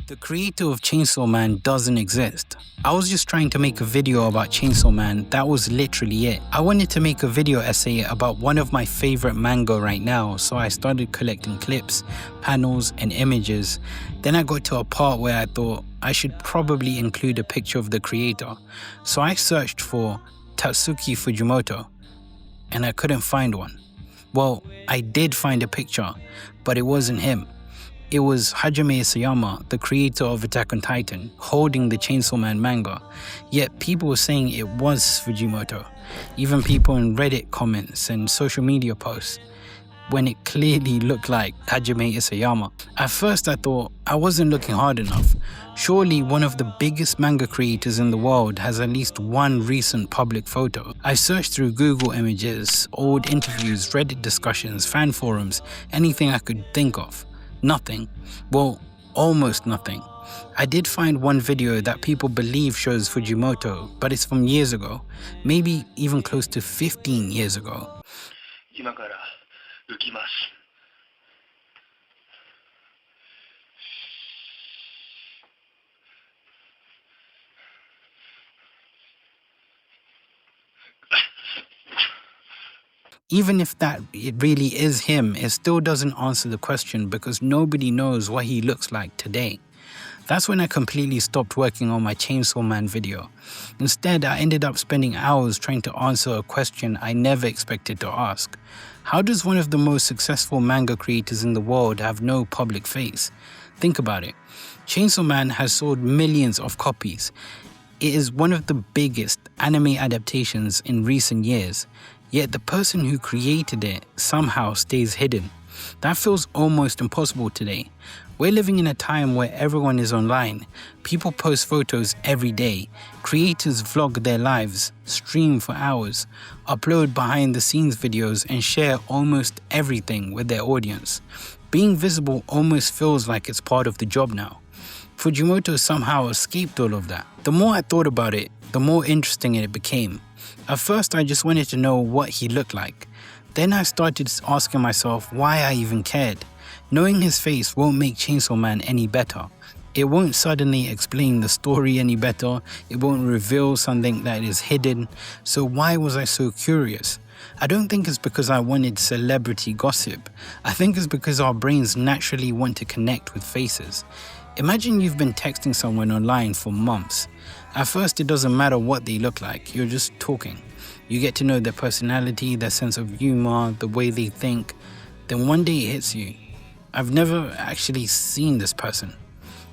The creator of Chainsaw Man doesn't exist. I was just trying to make a video about Chainsaw Man, that was literally it. I wanted to make a video essay about one of my favorite manga right now, so I started collecting clips, panels, and images. Then I got to a part where I thought I should probably include a picture of the creator. So I searched for Tatsuki Fujimoto, and I couldn't find one. Well, I did find a picture, but it wasn't him. It was Hajime Isayama, the creator of Attack on Titan, holding the Chainsaw Man manga. Yet people were saying it was Fujimoto, even people in Reddit comments and social media posts, when it clearly looked like Hajime Isayama. At first I thought I wasn't looking hard enough. Surely one of the biggest manga creators in the world has at least one recent public photo. I searched through Google images, old interviews, Reddit discussions, fan forums, anything I could think of. Nothing. Well, almost nothing. I did find one video that people believe shows Fujimoto, but it's from years ago, maybe even close to 15 years ago. Even if it really is him, it still doesn't answer the question because nobody knows what he looks like today. That's when I completely stopped working on my Chainsaw Man video. Instead, I ended up spending hours trying to answer a question I never expected to ask. How does one of the most successful manga creators in the world have no public face? Think about it. Chainsaw Man has sold millions of copies. It is one of the biggest anime adaptations in recent years. Yet the person who created it somehow stays hidden. That feels almost impossible today. We're living in a time where everyone is online. People post photos every day. Creators vlog their lives, stream for hours, upload behind the scenes videos, and share almost everything with their audience. Being visible almost feels like it's part of the job now. Fujimoto somehow escaped all of that. The more I thought about it, the more interesting it became. At first, I just wanted to know what he looked like. Then I started asking myself why I even cared. Knowing his face won't make Chainsaw Man any better. It won't suddenly explain the story any better. It won't reveal something that is hidden. So why was I so curious? I don't think it's because I wanted celebrity gossip. I think it's because our brains naturally want to connect with faces. Imagine you've been texting someone online for months. At first, it doesn't matter what they look like, you're just talking. You get to know their personality, their sense of humor, the way they think. Then one day it hits you. I've never actually seen this person.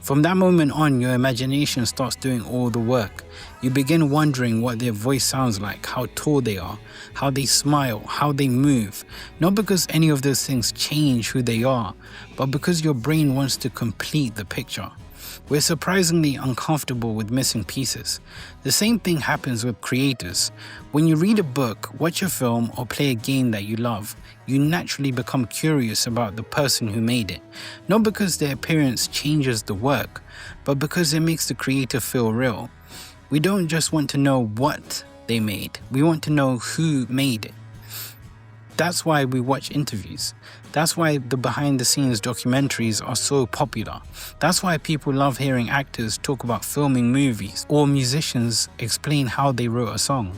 From that moment on, your imagination starts doing all the work. You begin wondering what their voice sounds like, how tall they are, how they smile, how they move. Not because any of those things change who they are, but because your brain wants to complete the picture. We're surprisingly uncomfortable with missing pieces. The same thing happens with creators. When you read a book, watch a film, or play a game that you love, you naturally become curious about the person who made it. Not because their appearance changes the work, but because it makes the creator feel real. We don't just want to know what they made, we want to know who made it. That's why we watch interviews. That's why the behind-the-scenes documentaries are so popular. That's why people love hearing actors talk about filming movies or musicians explain how they wrote a song.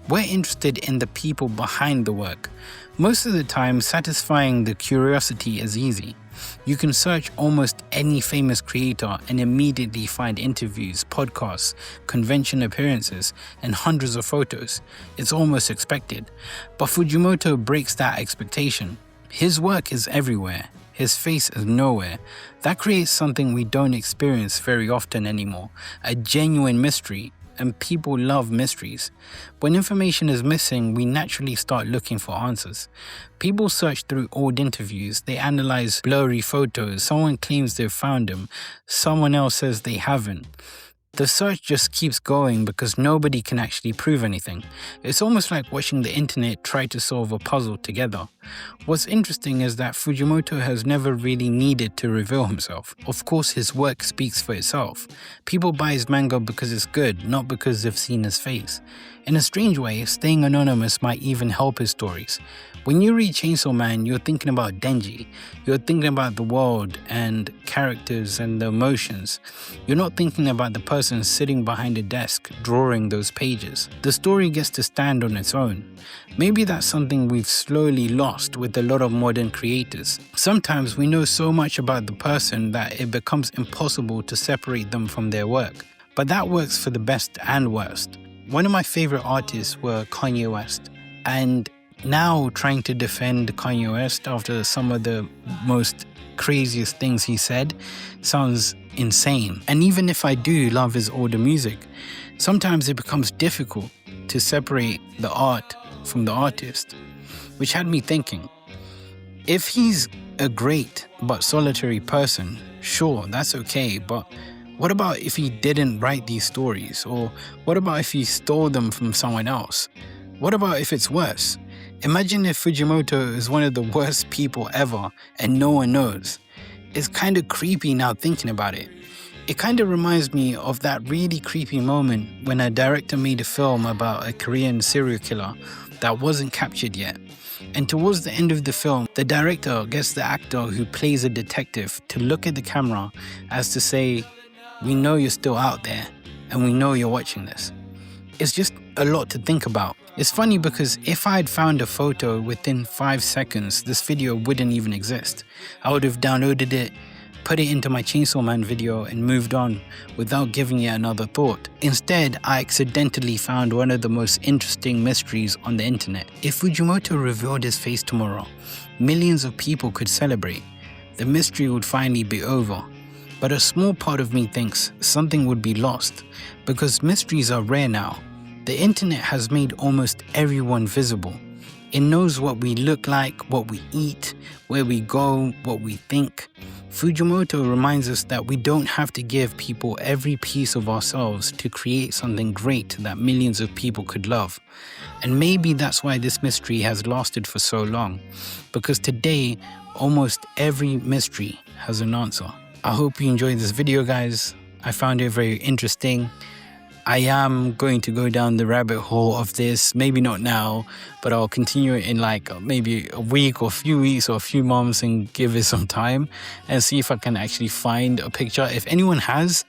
We're interested in the people behind the work. Most of the time, satisfying the curiosity is easy. You can search almost any famous creator and immediately find interviews, podcasts, convention appearances, and hundreds of photos. It's almost expected. But Fujimoto breaks that expectation. His work is everywhere. His face is nowhere. That creates something we don't experience very often anymore, a genuine mystery. And people love mysteries. When information is missing, we naturally start looking for answers. People search through old interviews, they analyze blurry photos, someone claims they've found them, someone else says they haven't. The search just keeps going because nobody can actually prove anything. It's almost like watching the internet try to solve a puzzle together. What's interesting is that Fujimoto has never really needed to reveal himself. Of course, his work speaks for itself. People buy his manga because it's good, not because they've seen his face. In a strange way, staying anonymous might even help his stories. When you read Chainsaw Man, you're thinking about Denji. You're thinking about the world and characters and the emotions. You're not thinking about the person sitting behind a desk drawing those pages. The story gets to stand on its own. Maybe that's something we've slowly lost with a lot of modern creators. Sometimes we know so much about the person that it becomes impossible to separate them from their work. But that works for the best and worst. One of my favorite artists were Kanye West, and now trying to defend Kanye West after some of the most craziest things he said sounds insane. And even if I do love his older music, sometimes it becomes difficult to separate the art from the artist, which had me thinking, if he's a great but solitary person, sure, that's okay, but what about if he didn't write these stories? Or what about if he stole them from someone else? What about if it's worse? Imagine if Fujimoto is one of the worst people ever and no one knows. It's kind of creepy now thinking about it. It kind of reminds me of that really creepy moment when a director made a film about a Korean serial killer that wasn't captured yet. And towards the end of the film, the director gets the actor who plays a detective to look at the camera as to say, "We know you're still out there, and we know you're watching this." It's just a lot to think about. It's funny because if I had found a photo within 5 seconds, this video wouldn't even exist. I would have downloaded it, put it into my Chainsaw Man video and moved on without giving it another thought. Instead, I accidentally found one of the most interesting mysteries on the internet. If Fujimoto revealed his face tomorrow, millions of people could celebrate. The mystery would finally be over. But a small part of me thinks something would be lost because mysteries are rare now. The internet has made almost everyone visible. It knows what we look like, what we eat, where we go, what we think. Fujimoto reminds us that we don't have to give people every piece of ourselves to create something great that millions of people could love. And maybe that's why this mystery has lasted for so long, because today almost every mystery has an answer. I hope you enjoyed this video, guys. I found it very interesting. I am going to go down the rabbit hole of this, maybe not now, but I'll continue it in like maybe a week or a few weeks or a few months and give it some time and see if I can actually find a picture. If anyone has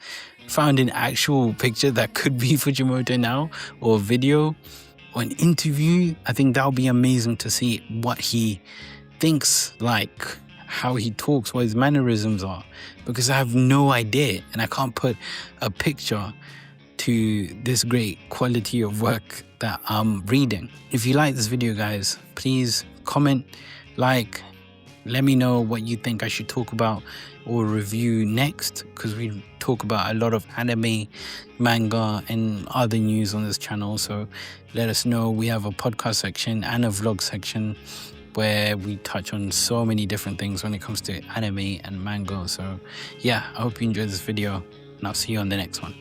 found an actual picture that could be Fujimoto now, or a video or an interview, I think that would be amazing to see what he thinks, like how he talks, what his mannerisms are, because I have no idea and I can't put a picture to this great quality of work that I'm reading. If you like this video, guys, please comment, like, let me know what you think I should talk about or review next, because we talk about a lot of anime, manga and other news on this channel. So let us know. We have a podcast section and a vlog section where we touch on so many different things when it comes to anime and manga. So yeah, I hope you enjoyed this video and I'll see you on the next one.